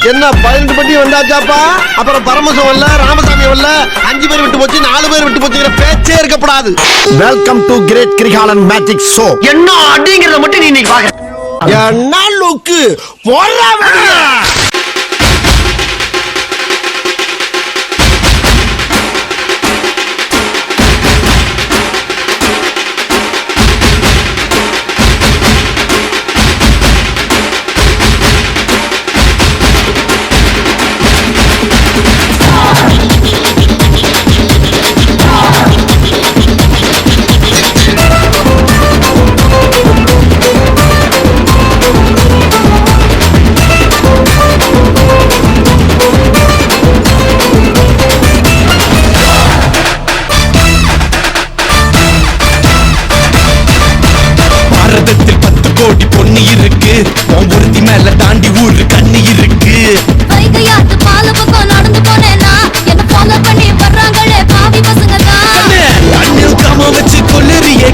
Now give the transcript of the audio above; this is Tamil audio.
என்ன 18 பட்டி வந்தாச்சாப்பா? அப்புறம் பரமசம் வரல, ராமசாமி வரல, 5 பேர் விட்டு போச்சு, 4 பேர் விட்டு போச்சுங்கிற பேச்சே இருக்கப்படாது. Welcome to great Kirikalan magic show. என்ன அப்படிங்கறத மட்டும் நீ இன்னைக்கு பாக்குற. என்ன லுக்கு போறா வெளிய. ஒருத்தி மேல தாண்டி ஊரு கண்ணி இருக்கு. வைகையாத்து பால பக்கம் நடந்து போனேனா என்ன ஃபாலோ பண்ணி வர்றாங்களே பாவி பசங்க தான். கண்ணில் காம வச்சு கொல்லுறியே